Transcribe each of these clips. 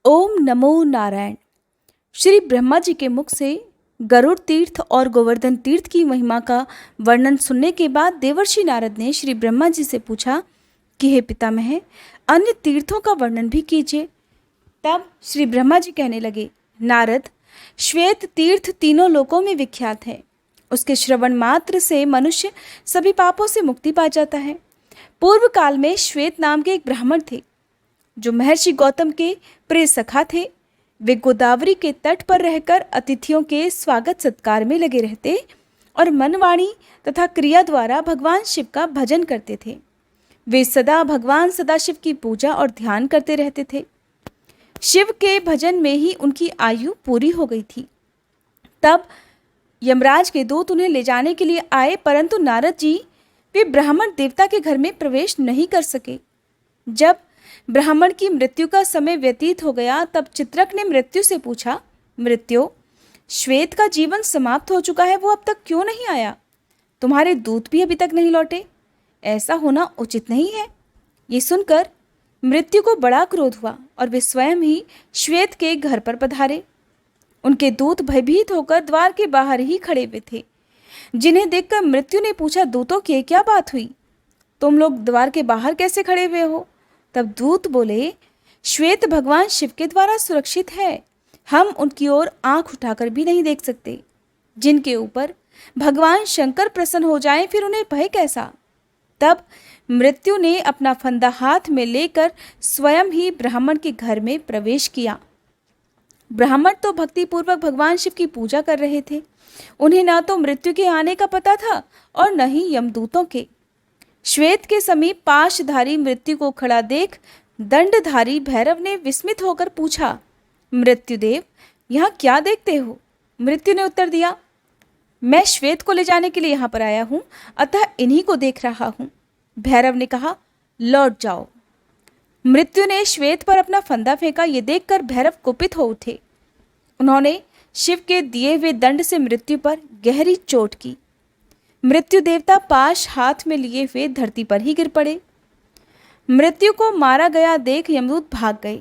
ओम नमो नारायण। श्री ब्रह्मा जी के मुख से गरुड़ तीर्थ और गोवर्धन तीर्थ की महिमा का वर्णन सुनने के बाद देवर्षि नारद ने श्री ब्रह्मा जी से पूछा कि हे पितामह, अन्य तीर्थों का वर्णन भी कीजिए। तब श्री ब्रह्मा जी कहने लगे, नारद, श्वेत तीर्थ तीनों लोकों में विख्यात है। उसके श्रवण मात्र से मनुष्य सभी पापों से मुक्ति पा जाता है। पूर्व काल में श्वेत नाम के एक ब्राह्मण थे जो महर्षि गौतम के प्रिय सखा थे। वे गोदावरी के तट पर रहकर अतिथियों के स्वागत सत्कार में लगे रहते और मनवाणी तथा क्रिया द्वारा भगवान शिव का भजन करते थे। वे सदा भगवान सदाशिव की पूजा और ध्यान करते रहते थे। शिव के भजन में ही उनकी आयु पूरी हो गई थी। तब यमराज के दूत उन्हें ले जाने के लिए आए, परंतु नारद जी वे ब्राह्मण देवता के घर में प्रवेश नहीं कर सके। जब ब्राह्मण की मृत्यु का समय व्यतीत हो गया, तब चित्रक ने मृत्यु से पूछा, मृत्यु, श्वेत का जीवन समाप्त हो चुका है, वो अब तक क्यों नहीं आया? तुम्हारे दूत भी अभी तक नहीं लौटे। ऐसा होना उचित नहीं है। ये सुनकर मृत्यु को बड़ा क्रोध हुआ और वे स्वयं ही श्वेत के घर पर पधारे। उनके दूत भयभीत होकर द्वार के बाहर ही खड़े हुए थे, जिन्हें देखकर मृत्यु ने पूछा, दूतों की क्या बात हुई? तुम लोग द्वार के बाहर कैसे खड़े हुए हो? तब दूत बोले, श्वेत भगवान शिव के द्वारा सुरक्षित है। हम उनकी ओर आंख उठाकर भी नहीं देख सकते। जिनके ऊपर भगवान शंकर प्रसन्न हो जाएं, फिर उन्हें भय कैसा? तब मृत्यु ने अपना फंदा हाथ में लेकर स्वयं ही ब्राह्मण के घर में प्रवेश किया। ब्राह्मण तो भक्तिपूर्वक भगवान शिव की पूजा कर रहे थे। उन्हें ना तो मृत्यु के आने का पता था और न ही यमदूतों के। श्वेत के समीप पाशधारी मृत्यु को खड़ा देख दंडधारी भैरव ने विस्मित होकर पूछा, मृत्युदेव, यहाँ क्या देखते हो? मृत्यु ने उत्तर दिया, मैं श्वेत को ले जाने के लिए यहाँ पर आया हूँ, अतः इन्हीं को देख रहा हूँ। भैरव ने कहा, लौट जाओ। मृत्यु ने श्वेत पर अपना फंदा फेंका। ये देखकर भैरव कुपित हो उठे। उन्होंने शिव के दिए हुए दंड से मृत्यु पर गहरी चोट की। मृत्यु देवता पाश हाथ में लिए हुए धरती पर ही गिर पड़े। मृत्यु को मारा गया देख यमदूत भाग गए।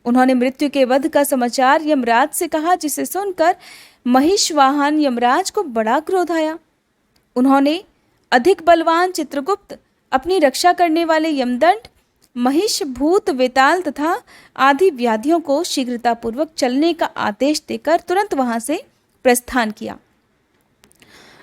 उन्होंने मृत्यु के वध का समाचार यमराज से कहा, जिसे सुनकर महिषवाहन यमराज को बड़ा क्रोध आया। उन्होंने अधिक बलवान चित्रगुप्त, अपनी रक्षा करने वाले यमदंड, महिष, भूत, वेताल तथा आदि व्याधियों को शीघ्रतापूर्वक चलने का आदेश देकर तुरंत वहां से प्रस्थान किया।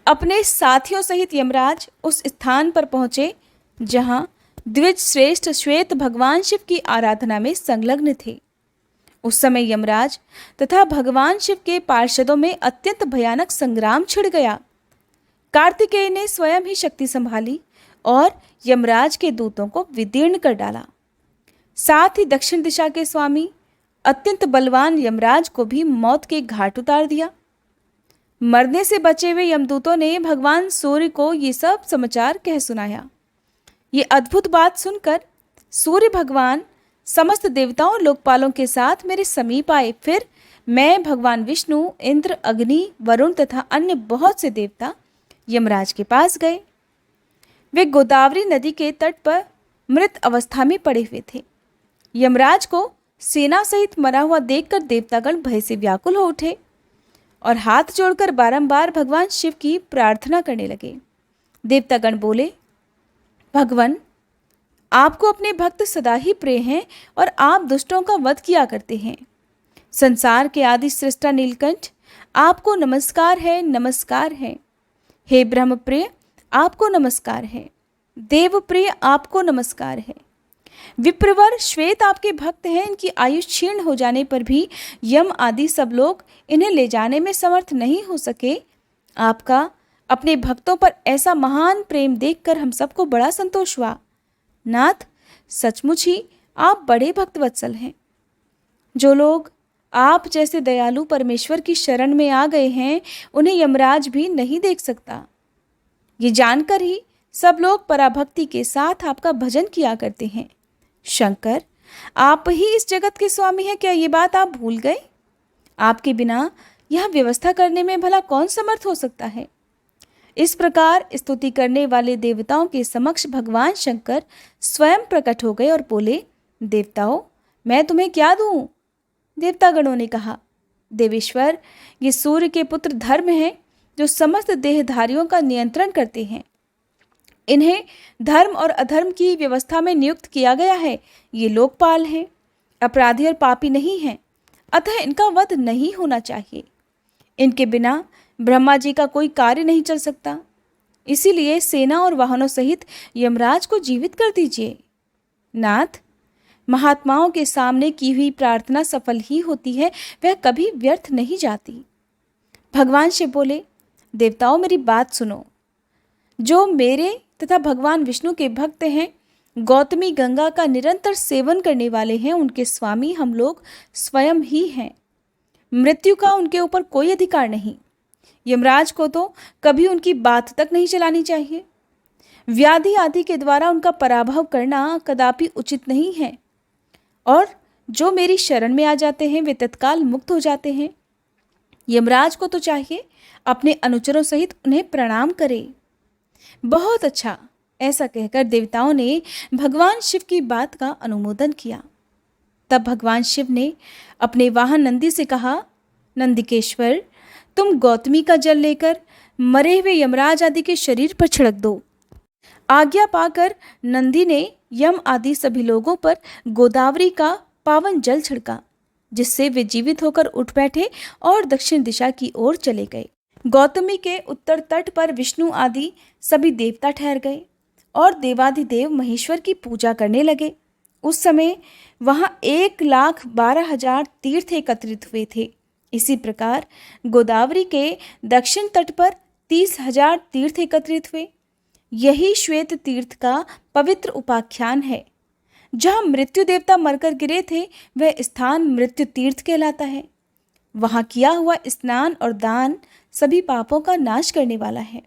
अपने साथियों सहित यमराज उस स्थान पर पहुंचे जहां द्विज श्रेष्ठ श्वेत भगवान शिव की आराधना में संलग्न थे। उस समय यमराज तथा भगवान शिव के पार्षदों में अत्यंत भयानक संग्राम छिड़ गया। कार्तिकेय ने स्वयं ही शक्ति संभाली और यमराज के दूतों को विदीर्ण कर डाला। साथ ही दक्षिण दिशा के स्वामी अत्यंत बलवान यमराज को भी मौत के घाट उतार दिया। मरने से बचे हुए यमदूतों ने भगवान सूर्य को ये सब समाचार कह सुनाया। ये अद्भुत बात सुनकर सूर्य भगवान समस्त देवताओं और लोकपालों के साथ मेरे समीप आए। फिर मैं, भगवान विष्णु, इंद्र, अग्नि, वरुण तथा अन्य बहुत से देवता यमराज के पास गए। वे गोदावरी नदी के तट पर मृत अवस्था में पड़े हुए थे। यमराज को सेना सहित मरा हुआ देखकर देवतागण भय से व्याकुल हो उठे और हाथ जोड़कर बारंबार भगवान शिव की प्रार्थना करने लगे। देवतागण बोले, भगवान, आपको अपने भक्त सदा ही प्रिय हैं और आप दुष्टों का वध किया करते हैं। संसार के आदि सृष्टा नीलकंठ, आपको नमस्कार है, नमस्कार है। हे ब्रह्म प्रिय, आपको नमस्कार है। देव प्रिय, आपको नमस्कार है। विप्रवर श्वेत आपके भक्त हैं। इनकी आयु क्षीण हो जाने पर भी यम आदि सब लोग इन्हें ले जाने में समर्थ नहीं हो सके। आपका अपने भक्तों पर ऐसा महान प्रेम देखकर हम सबको बड़ा संतोष हुआ। नाथ, सचमुच ही आप बड़े भक्तवत्सल हैं। जो लोग आप जैसे दयालु परमेश्वर की शरण में आ गए हैं, उन्हें यमराज भी नहीं देख सकता। ये जानकर ही सब लोग पराभक्ति के साथ आपका भजन किया करते हैं। शंकर, आप ही इस जगत के स्वामी हैं, क्या ये बात आप भूल गए? आपके बिना यह व्यवस्था करने में भला कौन समर्थ हो सकता है? इस प्रकार स्तुति करने वाले देवताओं के समक्ष भगवान शंकर स्वयं प्रकट हो गए और बोले, देवताओं, मैं तुम्हें क्या दूं? देवतागणों ने कहा, देवेश्वर, ये सूर्य के पुत्र धर्म हैं जो समस्त देहधारियों का नियंत्रण करते हैं। इन्हें धर्म और अधर्म की व्यवस्था में नियुक्त किया गया है। ये लोकपाल हैं, अपराधी और पापी नहीं हैं, अतः इनका वध नहीं होना चाहिए। इनके बिना ब्रह्मा जी का कोई कार्य नहीं चल सकता। इसीलिए सेना और वाहनों सहित यमराज को जीवित कर दीजिए। नाथ, महात्माओं के सामने की हुई प्रार्थना सफल ही होती है, वह कभी व्यर्थ नहीं जाती। भगवान शिव बोले, देवताओं मेरी बात सुनो। जो मेरे तथा भगवान विष्णु के भक्त हैं, गौतमी गंगा का निरंतर सेवन करने वाले हैं, उनके स्वामी हम लोग स्वयं ही हैं। मृत्यु का उनके ऊपर कोई अधिकार नहीं। यमराज को तो कभी उनकी बात तक नहीं चलानी चाहिए। व्याधि आदि के द्वारा उनका पराभव करना कदापि उचित नहीं है। और जो मेरी शरण में आ जाते हैं वे तत्काल मुक्त हो जाते हैं। यमराज को तो चाहिए अपने अनुचरों सहित उन्हें प्रणाम करे। बहुत अच्छा, ऐसा कहकर देवताओं ने भगवान शिव की बात का अनुमोदन किया। तब भगवान शिव ने अपने वाहन नंदी से कहा, नंदिकेश्वर, तुम गौतमी का जल लेकर मरे हुए यमराज आदि के शरीर पर छिड़क दो। आज्ञा पाकर नंदी ने यम आदि सभी लोगों पर गोदावरी का पावन जल छिड़का, जिससे वे जीवित होकर उठ बैठे और दक्षिण दिशा की ओर चले गए। गौतमी के उत्तर तट पर विष्णु आदि सभी देवता ठहर गए और देवाधिदेव महेश्वर की पूजा करने लगे। उस समय वहां 1,12,000 तीर्थ एकत्रित हुए थे। इसी प्रकार गोदावरी के दक्षिण तट पर 30,000 तीर्थ एकत्रित हुए। यही श्वेत तीर्थ का पवित्र उपाख्यान है। जहाँ मृत्यु देवता मरकर गिरे थे वह स्थान मृत्यु तीर्थ कहलाता है। वहाँ किया हुआ स्नान और दान सभी पापों का नाश करने वाला है।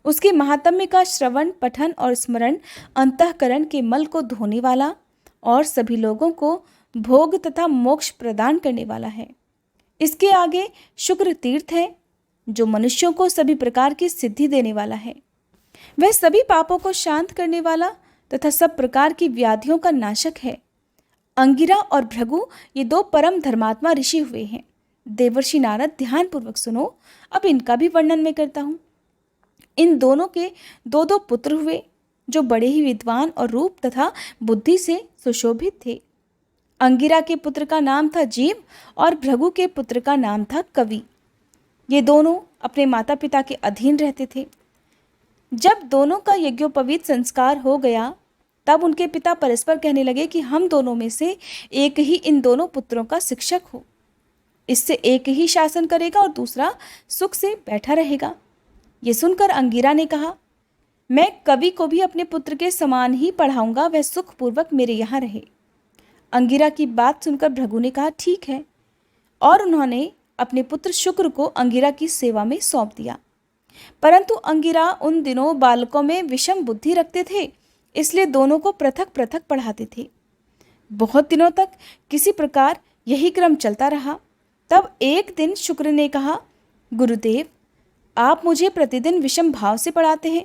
उसके महात्म्य का श्रवण, पठन और स्मरण अंतःकरण के मल को धोने वाला और सभी लोगों को भोग तथा मोक्ष प्रदान करने वाला है। इसके आगे शुक्र तीर्थ है, जो मनुष्यों को सभी प्रकार की सिद्धि देने वाला है। वह सभी पापों को शांत करने वाला तथा सब प्रकार की व्याधियों का नाशक है। अंगिरा और भृगु ये 2 परम धर्मात्मा ऋषि हुए हैं। देवर्षि नारद, ध्यानपूर्वक सुनो, अब इनका भी वर्णन मैं करता हूँ। इन दोनों के 2 पुत्र हुए, जो बड़े ही विद्वान और रूप तथा बुद्धि से सुशोभित थे। अंगिरा के पुत्र का नाम था जीव और भृगु के पुत्र का नाम था कवि। ये दोनों अपने माता पिता के अधीन रहते थे। जब दोनों का यज्ञोपवीत संस्कार हो गया, तब उनके पिता परस्पर कहने लगे कि हम दोनों में से एक ही इन दोनों पुत्रों का शिक्षक हो। इससे एक ही शासन करेगा और दूसरा सुख से बैठा रहेगा। ये सुनकर अंगिरा ने कहा, मैं कवि को भी अपने पुत्र के समान ही पढ़ाऊंगा, वह सुखपूर्वक मेरे यहाँ रहे। अंगिरा की बात सुनकर भृगु ने कहा, ठीक है, और उन्होंने अपने पुत्र शुक्र को अंगिरा की सेवा में सौंप दिया। परंतु अंगिरा उन दिनों बालकों में विषम बुद्धि रखते थे, इसलिए दोनों को पृथक पृथक पढ़ाते थे। बहुत दिनों तक किसी प्रकार यही क्रम चलता रहा। तब एक दिन शुक्र ने कहा, गुरुदेव, आप मुझे प्रतिदिन विषम भाव से पढ़ाते हैं।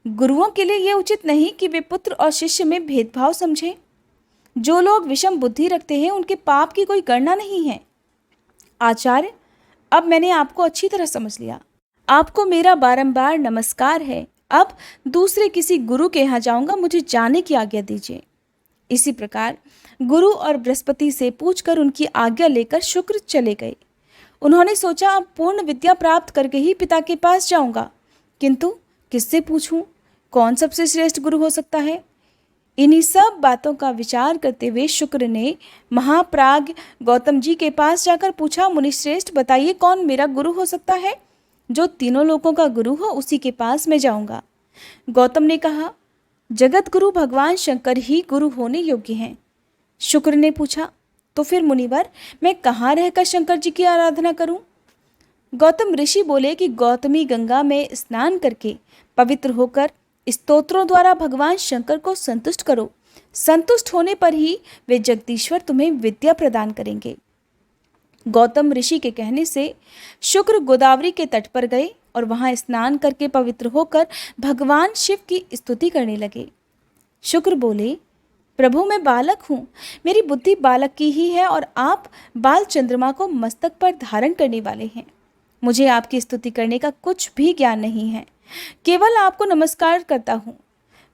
गुरुओं के लिए यह उचित नहीं कि वे पुत्र और शिष्य में भेदभाव समझें। जो लोग विषम बुद्धि रखते हैं उनके पाप की कोई गणना नहीं है। आचार्य, अब मैंने आपको अच्छी तरह समझ लिया। आपको मेरा बारंबार नमस्कार है। अब दूसरे किसी गुरु के यहाँ जाऊंगा, मुझे जाने की आज्ञा दीजिए। इसी प्रकार गुरु और बृहस्पति से पूछकर उनकी आज्ञा लेकर शुक्र चले गए। उन्होंने सोचा, अब पूर्ण विद्या प्राप्त करके ही पिता के पास जाऊंगा, किंतु किससे पूछूं? कौन सबसे श्रेष्ठ गुरु हो सकता है? इन्हीं सब बातों का विचार करते हुए शुक्र ने महाप्राज्ञ गौतम जी के पास जाकर पूछा, मुनिश्रेष्ठ, बताइए कौन मेरा गुरु हो सकता है? जो तीनों लोगों का गुरु हो उसी के पास मैं जाऊंगा। गौतम ने कहा, जगत गुरु भगवान शंकर ही गुरु होने योग्य हैं। शुक्र ने पूछा, तो फिर मुनिवर, मैं कहाँ रहकर शंकर जी की आराधना करूं? गौतम ऋषि बोले कि गौतमी गंगा में स्नान करके पवित्र होकर स्तोत्रों द्वारा भगवान शंकर को संतुष्ट करो। संतुष्ट होने पर ही वे जगदीश्वर तुम्हें विद्या प्रदान करेंगे। गौतम ऋषि के कहने से शुक्र गोदावरी के तट पर गए और वहां स्नान करके पवित्र होकर भगवान शिव की स्तुति करने लगे। शुक्र बोले, प्रभु मैं बालक हूँ, मेरी बुद्धि बालक की ही है और आप बाल चंद्रमा को मस्तक पर धारण करने वाले हैं। मुझे आपकी स्तुति करने का कुछ भी ज्ञान नहीं है, केवल आपको नमस्कार करता हूँ।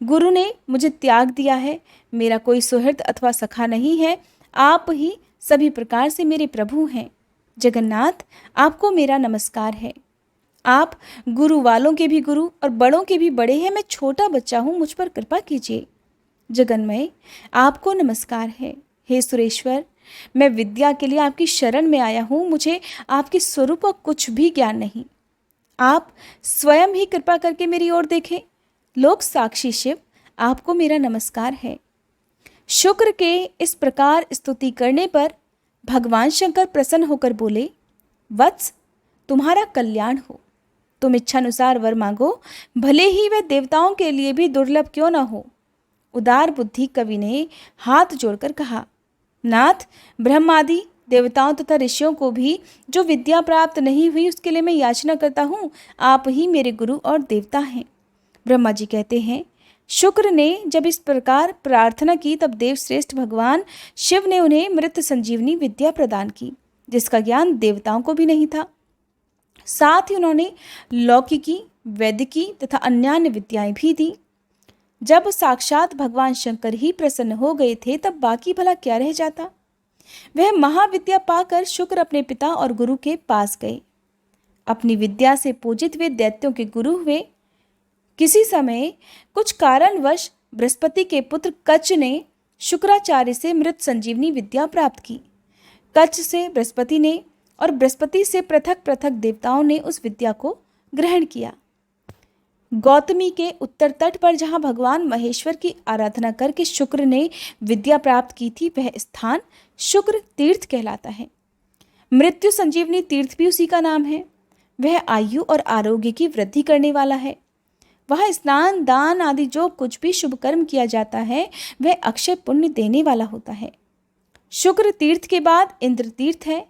गुरु ने मुझे त्याग दिया है, मेरा कोई सुहृद अथवा सखा नहीं है, आप ही सभी प्रकार से मेरे प्रभु हैं। जगन्नाथ, आपको मेरा नमस्कार है। आप गुरु वालों के भी गुरु और बड़ों के भी बड़े हैं, मैं छोटा बच्चा हूँ, मुझ पर कृपा कीजिए। जगन्मय, आपको नमस्कार है। हे सुरेश्वर, मैं विद्या के लिए आपकी शरण में आया हूँ, मुझे आपके स्वरूप का कुछ भी ज्ञान नहीं। आप स्वयं ही कृपा करके मेरी ओर देखें। लोक साक्षी शिव, आपको मेरा नमस्कार है। शुक्र के इस प्रकार स्तुति करने पर भगवान शंकर प्रसन्न होकर बोले, वत्स, तुम्हारा कल्याण हो। तुम इच्छानुसार वर मांगो, भले ही वह देवताओं के लिए भी दुर्लभ क्यों न हो। उदार बुद्धि कवि ने हाथ जोड़कर कहा, नाथ, ब्रह्मादि देवताओं तथा ऋषियों को भी जो विद्या प्राप्त नहीं हुई उसके लिए मैं याचना करता हूँ, आप ही मेरे गुरु और देवता हैं। ब्रह्मा जी कहते हैं, शुक्र ने जब इस प्रकार प्रार्थना की तब देवश्रेष्ठ भगवान शिव ने उन्हें मृत संजीवनी विद्या प्रदान की, जिसका ज्ञान देवताओं को भी नहीं था। साथ ही उन्होंने लौकिकी, वैदिकी तथा अन्यान्य विद्याएं भी दी। जब साक्षात भगवान शंकर ही प्रसन्न हो गए थे तब बाकी भला क्या रह जाता। वह महाविद्या पाकर शुक्र अपने पिता और गुरु के पास गए। अपनी विद्या से पूजित वे दैत्यों के गुरु हुए। किसी समय कुछ कारणवश बृहस्पति के पुत्र कच्छ ने शुक्राचार्य से मृत संजीवनी विद्या प्राप्त की। कच्छ से बृहस्पति ने और बृहस्पति से पृथक पृथक देवताओं ने उस विद्या को ग्रहण किया। गौतमी के उत्तर तट पर जहाँ भगवान महेश्वर की आराधना करके शुक्र ने विद्या प्राप्त की थी, वह स्थान शुक्र तीर्थ कहलाता है। मृत्यु संजीवनी तीर्थ भी उसी का नाम है। वह आयु और आरोग्य की वृद्धि करने वाला है। वहाँ स्नान, दान आदि जो कुछ भी शुभ कर्म किया जाता है वह अक्षय पुण्य देने वाला होता है। शुक्र तीर्थ के बाद इंद्र तीर्थ है।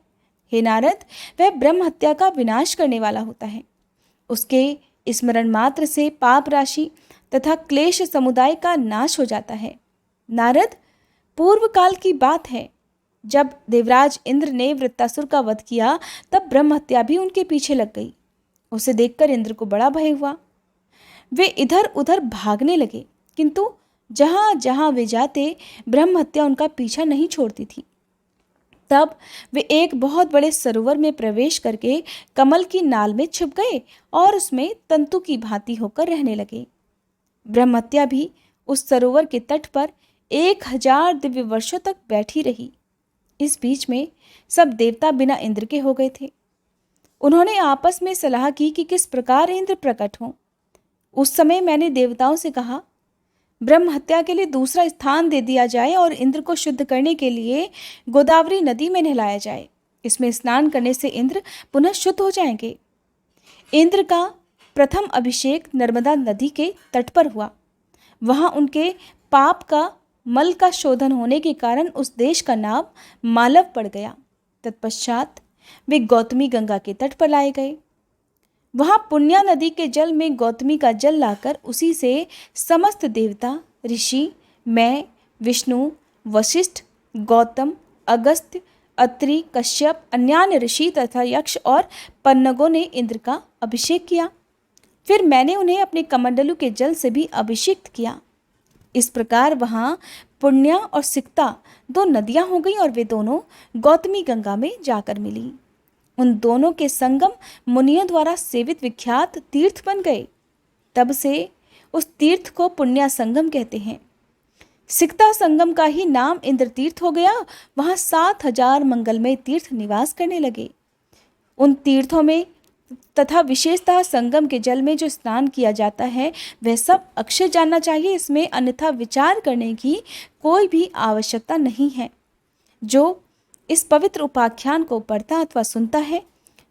हे नारद, वह ब्रह्म हत्या का विनाश करने वाला होता है। उसके स्मरण मात्र से पाप राशि तथा क्लेश समुदाय का नाश हो जाता है। नारद, पूर्व काल की बात है, जब देवराज इंद्र ने वृत्तासुर का वध किया तब ब्रह्म हत्या भी उनके पीछे लग गई। उसे देखकर इंद्र को बड़ा भय हुआ। वे इधर उधर भागने लगे, किंतु जहाँ जहाँ वे जाते ब्रह्म हत्या उनका पीछा नहीं छोड़ती थी। तब वे एक बहुत बड़े सरोवर में प्रवेश करके कमल की नाल में छिप गए और उसमें तंतु की भांति होकर रहने लगे। ब्रह्म हत्या भी उस सरोवर के तट पर 1000 दिव्य वर्षों तक बैठी रही। इस बीच में सब देवता बिना इंद्र के हो गए थे। उन्होंने आपस में सलाह की कि किस प्रकार इंद्र प्रकट हों। उस समय मैंने देवताओं से कहा, ब्रह्म हत्या के लिए दूसरा स्थान दे दिया जाए और इंद्र को शुद्ध करने के लिए गोदावरी नदी में नहलाया जाए। इसमें स्नान करने से इंद्र पुनः शुद्ध हो जाएंगे। इंद्र का प्रथम अभिषेक नर्मदा नदी के तट पर हुआ। वहाँ उनके पाप का मल का शोधन होने के कारण उस देश का नाम मालव पड़ गया। तत्पश्चात वे गौतमी गंगा के तट पर लाए गए। वहाँ पुण्या नदी के जल में गौतमी का जल लाकर उसी से समस्त देवता, ऋषि, मैं, विष्णु, वशिष्ठ, गौतम, अगस्त्य, अत्रि, कश्यप, अन्यान्य ऋषि तथा यक्ष और पन्नगों ने इंद्र का अभिषेक किया। फिर मैंने उन्हें अपने कमंडलू के जल से भी अभिषेक किया। इस प्रकार वहाँ पुण्या और सिक्ता 2 नदियाँ हो गई और वे दोनों गौतमी गंगा में जाकर मिली। उन दोनों के संगम मुनियों द्वारा सेवित विख्यात तीर्थ बन गए। तब से उस तीर्थ को पुण्या संगम कहते हैं। सिक्ता संगम का ही नाम इंद्र तीर्थ हो गया। वहाँ 7000 मंगलमय तीर्थ निवास करने लगे। उन तीर्थों में तथा विशेषतः संगम के जल में जो स्नान किया जाता है वह सब अक्षय जानना चाहिए। इसमें अन्यथा विचार करने की कोई भी आवश्यकता नहीं है। जो इस पवित्र उपाख्यान को पढ़ता अथवा सुनता है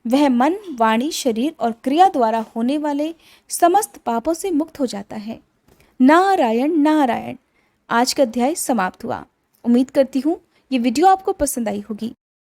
वह मन, वाणी, शरीर और क्रिया द्वारा होने वाले समस्त पापों से मुक्त हो जाता है। नारायण नारायण। आज का अध्याय समाप्त हुआ। उम्मीद करती हूँ ये वीडियो आपको पसंद आई होगी।